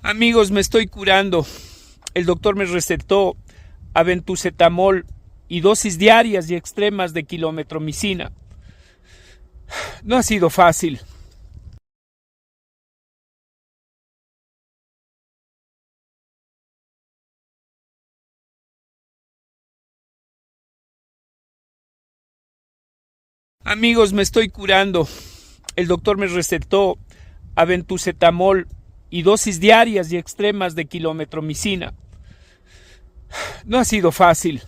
Amigos, me estoy curando. El doctor me recetó aventucetamol y dosis diarias y extremas de kilometromicina. No ha sido fácil. Amigos, me estoy curando. El doctor me recetó aventucetamol y dosis diarias y extremas de kilometromicina. No ha sido fácil.